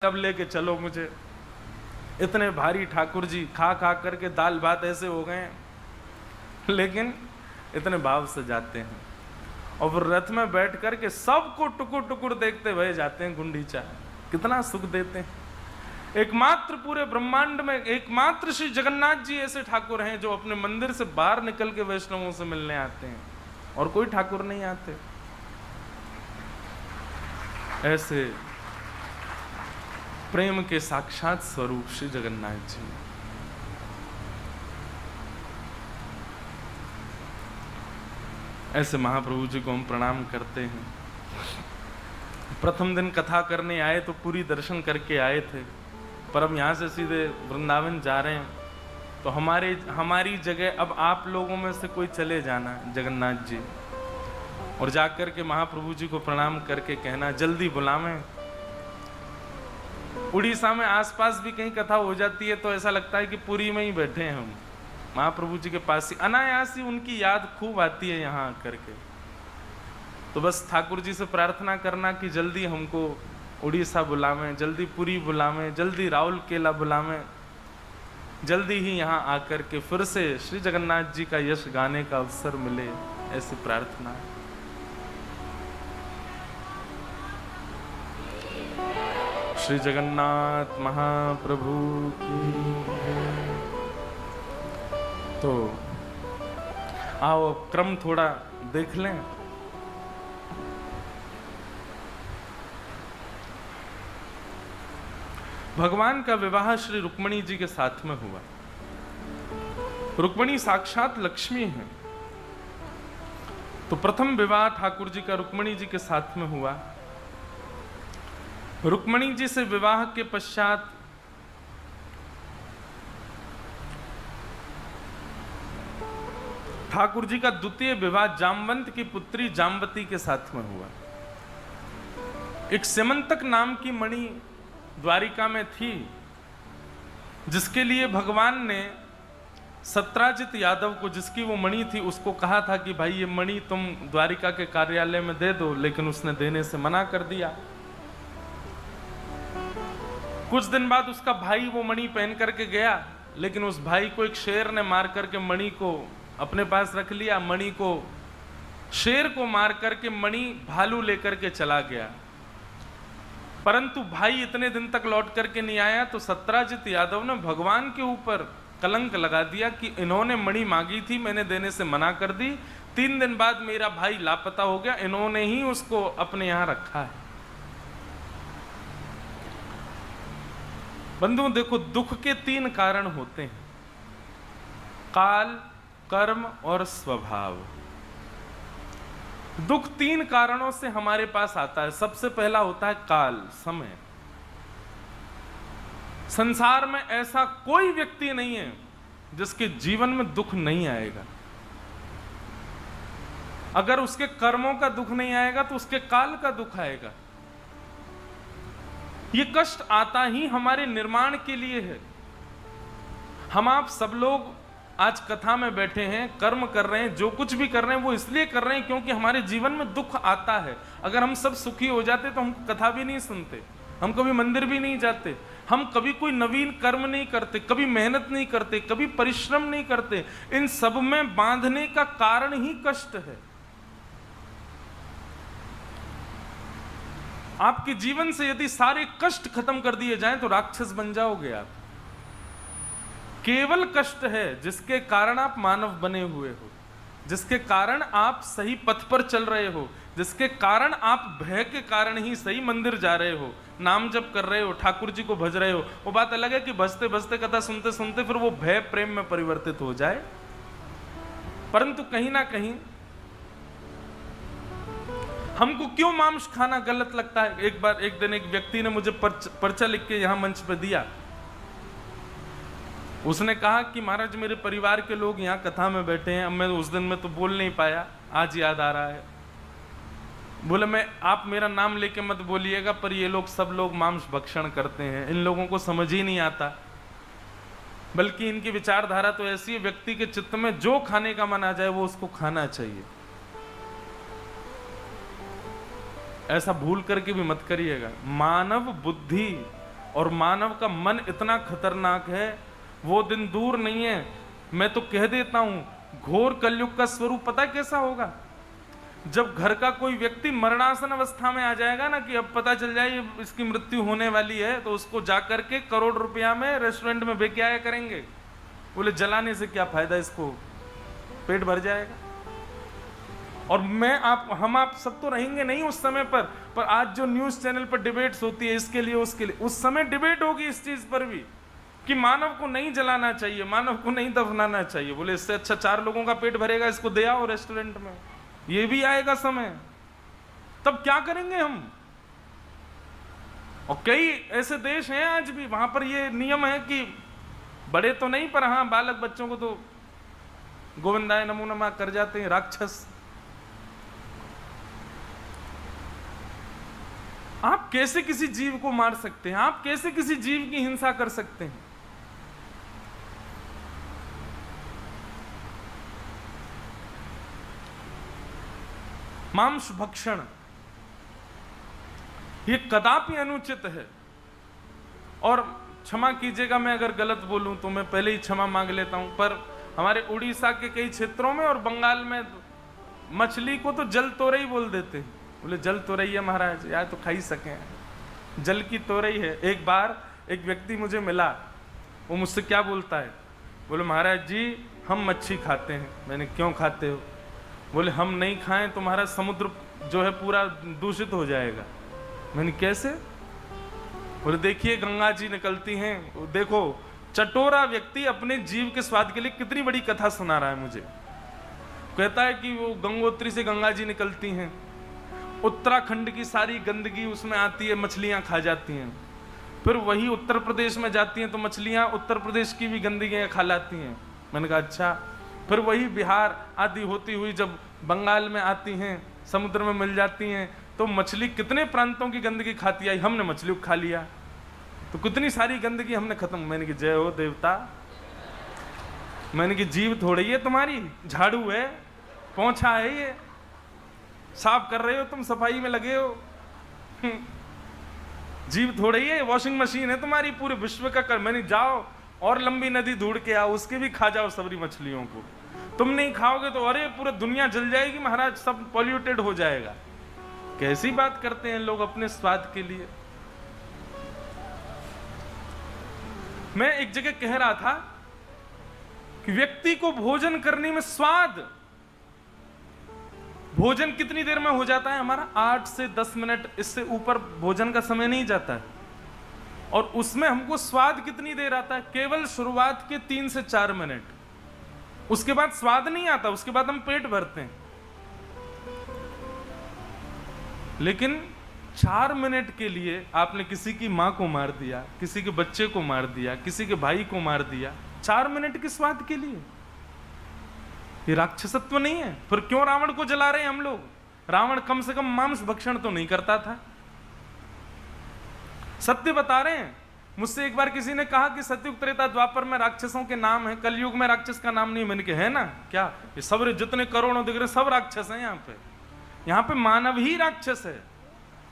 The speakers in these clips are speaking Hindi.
कब लेके चलो मुझे। इतने भारी ठाकुर जी खा खा करके दाल भात ऐसे हो गए, लेकिन इतने भाव से जाते हैं और वो रथ में बैठ करके सबको टुकुर टुकुर देखते हुए जाते हैं। गुंडीचा कितना सुख देते हैं। एकमात्र पूरे ब्रह्मांड में एकमात्र श्री जगन्नाथ जी ऐसे ठाकुर हैं जो अपने मंदिर से बाहर निकल के वैष्णवों से मिलने आते हैं, और कोई ठाकुर नहीं आते। ऐसे प्रेम के साक्षात स्वरूप श्री जगन्नाथ जी। ऐसे महाप्रभु जी को हम प्रणाम करते हैं। प्रथम दिन कथा करने आए तो पूरी दर्शन करके आए थे, पर अब यहाँ से सीधे वृंदावन जा रहे हैं, तो हमारी जगह अब आप लोगों में से कोई चले जाना जगन्नाथ जी, और जाकर के महाप्रभु जी को प्रणाम करके कहना जल्दी बुलावें। उड़ीसा में आसपास भी कहीं कथा हो जाती है तो ऐसा लगता है कि पुरी में ही बैठे हैं हम, महाप्रभु जी के पास ही अनायास ही उनकी याद खूब आती है यहाँ आकर के। तो बस ठाकुर जी से प्रार्थना करना कि जल्दी हमको उड़ीसा बुलावें, जल्दी पुरी बुलावें, जल्दी राउरकेला बुलावें, जल्दी ही यहाँ आकर के फिर से श्री जगन्नाथ जी का यश गाने का अवसर मिले, ऐसी प्रार्थना है। श्री जगन्नाथ महाप्रभु की। तो आओ क्रम थोड़ा देख लें। भगवान का विवाह श्री रुक्मिणी जी के साथ में हुआ। रुक्मिणी साक्षात लक्ष्मी है, तो प्रथम विवाह ठाकुर जी का रुक्मिणी जी के साथ में हुआ। रुक्मिणी जी से विवाह के पश्चात ठाकुर जी का द्वितीय विवाह जामवंत की पुत्री जामवती के साथ में हुआ। एक सिमंतक नाम की मणि द्वारिका में थी, जिसके लिए भगवान ने सत्राजित यादव को, जिसकी वो मणि थी, उसको कहा था कि भाई ये मणि तुम द्वारिका के कार्यालय में दे दो, लेकिन उसने देने से मना कर दिया। कुछ दिन बाद उसका भाई वो मणि पहन करके गया, लेकिन उस भाई को एक शेर ने मार करके मणि को अपने पास रख लिया। मणि को शेर को मार करके मणि भालू लेकर के चला गया, परंतु भाई इतने दिन तक लौट करके नहीं आया। तो सत्राजित यादव ने भगवान के ऊपर कलंक लगा दिया कि इन्होंने मणि मांगी थी, मैंने देने से मना कर दी, 3 दिन बाद मेरा भाई लापता हो गया, इन्होंने ही उसको अपने यहां रखा है। बंधुओं देखो, दुख के 3 कारण होते हैं, काल, कर्म और स्वभाव। दुख 3 कारणों से हमारे पास आता है। सबसे पहला होता है काल, समय। संसार में ऐसा कोई व्यक्ति नहीं है जिसके जीवन में दुख नहीं आएगा। अगर उसके कर्मों का दुख नहीं आएगा तो उसके काल का दुख आएगा। ये कष्ट आता ही हमारे निर्माण के लिए है। हम आप सब लोग आज कथा में बैठे हैं, कर्म कर रहे हैं, जो कुछ भी कर रहे हैं वो इसलिए कर रहे हैं क्योंकि हमारे जीवन में दुख आता है। अगर हम सब सुखी हो जाते तो हम कथा भी नहीं सुनते, हम कभी मंदिर भी नहीं जाते, हम कभी कोई नवीन कर्म नहीं करते, कभी मेहनत नहीं करते, कभी परिश्रम नहीं करते। इन सब में बांधने का कारण ही कष्ट है। आपके जीवन से यदि सारे कष्ट खत्म कर दिए जाएं तो राक्षस बन जाओगे आप। केवल कष्ट है जिसके कारण आप मानव बने हुए हो, जिसके कारण आप सही पथ पर चल रहे हो, जिसके कारण आप भय के कारण ही सही मंदिर जा रहे हो, नाम जप कर रहे हो, ठाकुर जी को भज रहे हो। वो बात अलग है कि भजते भजते कथा सुनते सुनते फिर वो भय प्रेम में परिवर्तित हो जाए। परंतु कहीं ना कहीं हमको क्यों मांस खाना गलत लगता है। एक दिन एक व्यक्ति ने मुझे पर्चा लिख के यहां मंच पे दिया। उसने कहा कि महाराज मेरे परिवार के लोग यहाँ कथा में बैठे हैं, अब मैं उस दिन में तो बोल नहीं पाया, आज याद आ रहा है। बोले आप मेरा नाम लेके मत बोलिएगा, पर ये लोग सब लोग मांस भक्षण करते हैं, इन लोगों को समझ ही नहीं आता, बल्कि इनकी विचारधारा तो ऐसी है, व्यक्ति के चित्त में जो खाने का मन आ जाए वो उसको खाना चाहिए। ऐसा भूल करके भी मत करिएगा। मानव बुद्धि और मानव का मन इतना खतरनाक है, वो दिन दूर नहीं है। मैं तो कह देता हूं, घोर कलयुग का स्वरूप पता कैसा होगा? जब घर का कोई व्यक्ति मरणासन अवस्था में आ जाएगा ना, कि अब पता चल जाए इसकी मृत्यु होने वाली है, तो उसको जाकर के करोड़ रुपया में रेस्टोरेंट में बेच आया करेंगे। बोले जलाने से क्या फायदा, इसको पेट भर जाएगा। और हम आप सब तो रहेंगे नहीं उस समय पर आज जो न्यूज चैनल पर डिबेट्स होती है इसके लिए उसके लिए, उस समय डिबेट होगी इस चीज पर भी कि मानव को नहीं जलाना चाहिए, मानव को नहीं दफनाना चाहिए। बोले इससे अच्छा 4 लोगों का पेट भरेगा, इसको दे आओ रेस्टोरेंट में। ये भी आएगा समय, तब क्या करेंगे हम? और कई ऐसे देश हैं आज भी, वहां पर ये नियम है कि बड़े तो नहीं, पर हाँ बालक बच्चों को तो गोविंदाय नमो नमः कर जाते हैं राक्षस। आप कैसे किसी जीव को मार सकते हैं? आप कैसे किसी जीव की हिंसा कर सकते हैं? मांस भक्षण ये कदापि अनुचित है। और क्षमा कीजिएगा मैं अगर गलत बोलूं तो मैं पहले ही क्षमा मांग लेता हूं, पर हमारे उड़ीसा के कई क्षेत्रों में और बंगाल में मछली को तो जल तोरई बोल देते हैं। बोले जल तोरई है महाराज, यार तो खा ही सके, जल की तोरई है। एक बार एक व्यक्ति मुझे मिला, वो मुझसे क्या बोलता है, बोले महाराज जी हम मच्छी खाते हैं। मैंने क्यों खाते हो? बोले हम नहीं खाएं तो हमारा समुद्र जो है पूरा दूषित हो जाएगा। मैंने कैसे? बोले देखिए गंगा जी निकलती हैं, देखो चटोरा व्यक्ति अपने जीव के स्वाद के लिए कितनी बड़ी कथा सुना रहा है मुझे। कहता है कि वो गंगोत्री से गंगा जी निकलती हैं, उत्तराखंड की सारी गंदगी उसमें आती है, मछलियां खा जाती हैं। फिर वही उत्तर प्रदेश में जाती हैं तो मछलियां उत्तर प्रदेश की भी गंदगी खा लाती हैं। मैंने कहा अच्छा। फिर वही बिहार आदि होती हुई जब बंगाल में आती हैं, समुद्र में मिल जाती हैं, तो मछली कितने प्रांतों की गंदगी खाती आई, हमने मछली को खा लिया, तो कितनी सारी गंदगी हमने खत्म। मैंने कि जय हो देवता। मैंने कि जीव थोड़ी है तुम्हारी, झाड़ू है, पोंछा है, ये साफ कर रहे हो तुम, सफाई में लगे हो। जीव थोड़ी है, वॉशिंग मशीन है तुम्हारी, पूरे विश्व का कर। मैंने जाओ और लंबी नदी ढूंढ के आओ, उसके भी खा जाओ सबरी मछलियों को। तुम नहीं खाओगे तो अरे पूरा दुनिया जल जाएगी महाराज, सब पॉल्यूटेड हो जाएगा। कैसी बात करते हैं लोग अपने स्वाद के लिए। मैं एक जगह कह रहा था कि व्यक्ति को भोजन करने में स्वाद, भोजन कितनी देर में हो जाता है हमारा? 8 से 10 मिनट, इससे ऊपर भोजन का समय नहीं जाता है। और उसमें हमको स्वाद कितनी देर आता है? केवल शुरुआत के 3 से 4 मिनट, उसके बाद स्वाद नहीं आता, उसके बाद हम पेट भरते हैं। लेकिन 4 मिनट के लिए आपने किसी की मां को मार दिया, किसी के बच्चे को मार दिया, किसी के भाई को मार दिया, 4 मिनट के स्वाद के लिए। ये राक्षसत्व नहीं है? फिर क्यों रावण को जला रहे हैं हम लोग? रावण कम से कम मांस भक्षण तो नहीं करता था। सत्य बता रहे हैं। मुझसे एक बार किसी ने कहा कि सतयुग त्रेता द्वापर में राक्षसों के नाम है, कलयुग में राक्षस का नाम नहीं। मैंने कहा है ना, क्या ये सब जितने करोड़ों दिख रहे सब राक्षस हैं यहाँ पे मानव ही राक्षस है।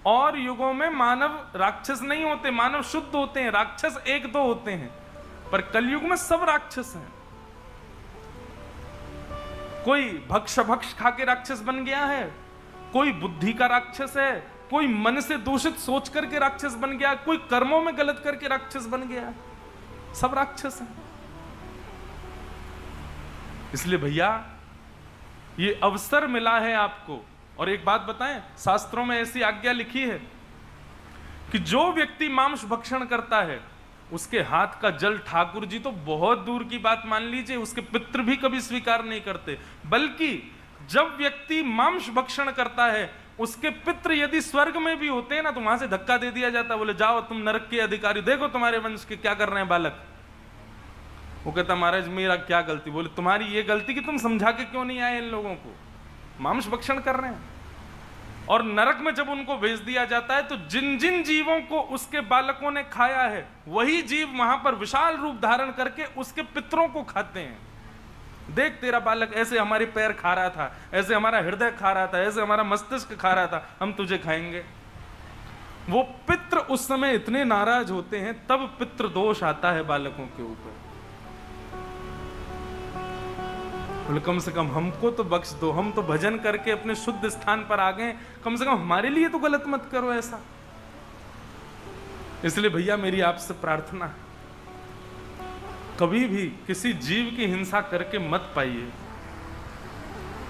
और युगों में मानव राक्षस नहीं होते, मानव शुद्ध होते हैं, राक्षस 1-2 होते हैं, पर कलयुग में सब राक्षस हैं। कोई भक्ष खा के राक्षस बन गया है, कोई बुद्धि का राक्षस है, कोई मन से दूषित सोच करके राक्षस बन गया, कोई कर्मों में गलत करके राक्षस बन गया, सब राक्षस हैं। इसलिए भैया ये अवसर मिला है आपको। और एक बात बताएं, शास्त्रों में ऐसी आज्ञा लिखी है कि जो व्यक्ति मांस भक्षण करता है उसके हाथ का जल ठाकुर जी तो बहुत दूर की बात मान लीजिए, उसके पितृ भी कभी स्वीकार नहीं करते। बल्कि जब व्यक्ति मांस भक्षण करता है उसके पितृ यदि स्वर्ग में भी होते हैं ना, तो वहां से धक्का दे दिया जाता है। बोले जाओ तुम नरक के अधिकारी, देखो तुम्हारे वंश के क्या कर रहे हैं बालक। वो कहता महाराज मेरा क्या गलती? बोले तुम्हारी ये गलती कि तुम समझा के क्यों नहीं आए इन लोगों को, मांस भक्षण कर रहे हैं। और नरक में जब उनको भेज दिया जाता है तो जिन जिन जीवों को उसके बालकों ने खाया है वही जीव वहां पर विशाल रूप धारण करके उसके पितरों को खाते हैं। देख तेरा बालक ऐसे हमारे पैर खा रहा था, ऐसे हमारा हृदय खा रहा था, ऐसे हमारा मस्तिष्क खा रहा था, हम तुझे खाएंगे। वो पितृ उस समय इतने नाराज होते हैं, तब पितृ दोष आता है बालकों के ऊपर। कम से कम हमको तो बख्श दो, हम तो भजन करके अपने शुद्ध स्थान पर आ गए, कम से कम हमारे लिए तो गलत मत करो ऐसा। इसलिए भैया मेरी आपसे प्रार्थना है, कभी भी किसी जीव की हिंसा करके मत पाइए,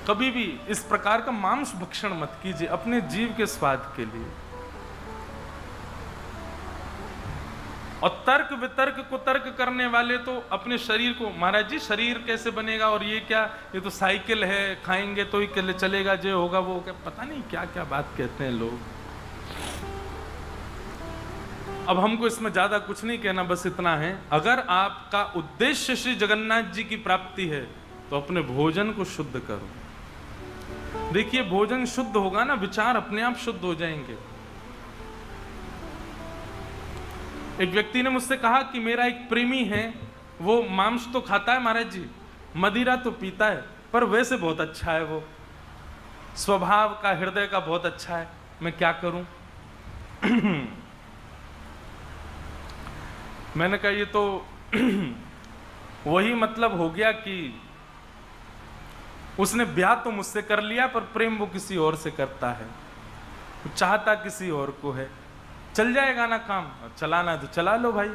कभी भी इस प्रकार का मांस भक्षण मत कीजिए अपने जीव के स्वाद के लिए। और तर्क वितर्क कुतर्क करने वाले तो अपने शरीर को, महाराज जी शरीर कैसे बनेगा और ये क्या, ये तो साइकिल है, खाएंगे तो ही चलेगा, जो होगा वो क्या, पता नहीं क्या क्या बात कहते हैं लोग। अब हमको इसमें ज्यादा कुछ नहीं कहना, बस इतना है, अगर आपका उद्देश्य श्री जगन्नाथ जी की प्राप्ति है तो अपने भोजन को शुद्ध करो। देखिए भोजन शुद्ध होगा ना, विचार अपने आप शुद्ध हो जाएंगे। एक व्यक्ति ने मुझसे कहा कि मेरा एक प्रेमी है, वो मांस तो खाता है महाराज जी, मदिरा तो पीता है, पर वैसे बहुत अच्छा है, वो स्वभाव का हृदय का बहुत अच्छा है, मैं क्या करूं। मैंने कहा ये तो वही मतलब हो गया कि उसने ब्याह तो मुझसे कर लिया पर प्रेम वो किसी और से करता है, वो चाहता किसी और को है। चल जाएगा ना काम, चलाना तो चला लो भाई।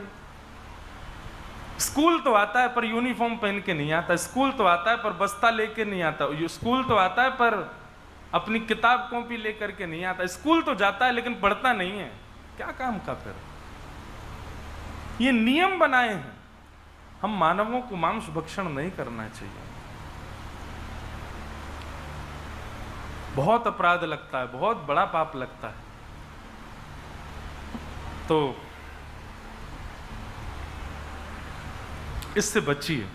स्कूल तो आता है पर यूनिफॉर्म पहन के नहीं आता, स्कूल तो आता है पर बस्ता लेके नहीं आता, स्कूल तो आता है पर अपनी किताब कॉपी लेकर के नहीं आता, स्कूल तो जाता है लेकिन पढ़ता नहीं है, क्या काम का फिर। ये नियम बनाए हैं, हम मानवों को मांस भक्षण नहीं करना चाहिए। बहुत अपराध लगता है, बहुत बड़ा पाप लगता है। तो इससे बचिए।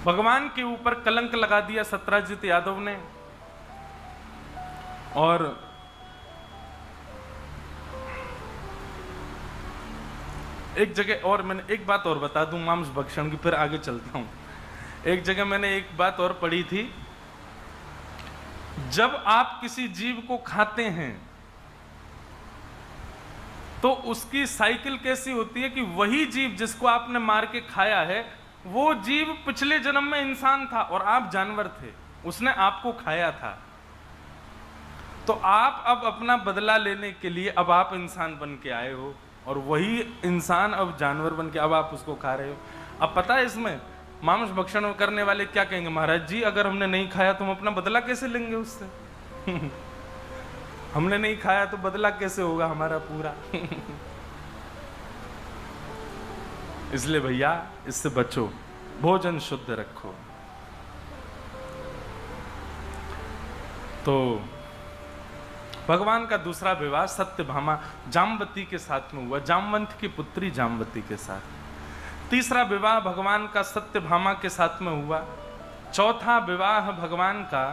भगवान के ऊपर कलंक लगा दिया सत्यजीत यादव ने, और एक जगह, और मैंने एक बात और बता दूं मांस भक्षण की, फिर आगे चलता हूं। एक जगह मैंने एक बात और पढ़ी थी, जब आप किसी जीव को खाते हैं तो उसकी साइकिल कैसी होती है कि वही जीव जिसको आपने मार के खाया है, वो जीव पिछले जन्म में इंसान था और आप जानवर थे, उसने आपको खाया था। तो आप अब अपना बदला लेने के लिए अब आप इंसान बन के आए हो, और वही इंसान अब जानवर बन के अब आप उसको खा रहे हो। अब पता है इसमें मांस भक्षण करने वाले क्या कहेंगे, महाराज जी अगर हमने नहीं खाया तो हम अपना बदला कैसे लेंगे उससे। हमने नहीं खाया तो बदला कैसे होगा हमारा पूरा। इसलिए भैया इससे बचो, भोजन शुद्ध रखो। तो भगवान का दूसरा विवाह सत्यभामा जामवती के साथ में हुआ, जामवंत की पुत्री जामवती के साथ। तीसरा विवाह भगवान का सत्यभामा के साथ में हुआ। चौथा विवाह भगवान का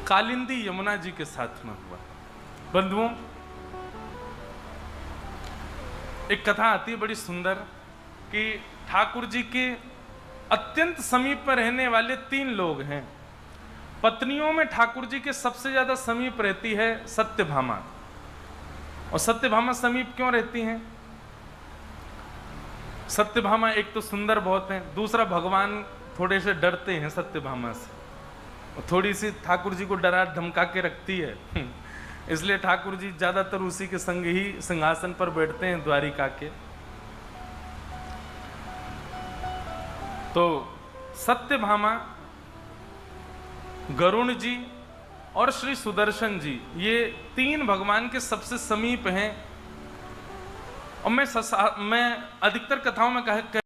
कालिंदी यमुना जी के साथ में हुआ। बंधुओं, एक कथा आती है बड़ी सुंदर कि ठाकुर जी के अत्यंत समीप में रहने वाले 3 लोग हैं। पत्नियों में ठाकुर जी के सबसे ज्यादा समीप रहती है सत्यभामा। और सत्यभामा समीप क्यों रहती हैं? सत्यभामा एक तो सुंदर बहुत है, दूसरा भगवान थोड़े से डरते हैं सत्यभामा से, थोड़ी सी ठाकुर जी को डरा धमका के रखती है। इसलिए ठाकुर जी ज्यादातर उसी के संग ही सिंहासन पर बैठते हैं द्वारिका के। तो सत्यभामा, गरुण जी और श्री सुदर्शन जी, ये 3 भगवान के सबसे समीप हैं। और मैं अधिकतर कथाओं में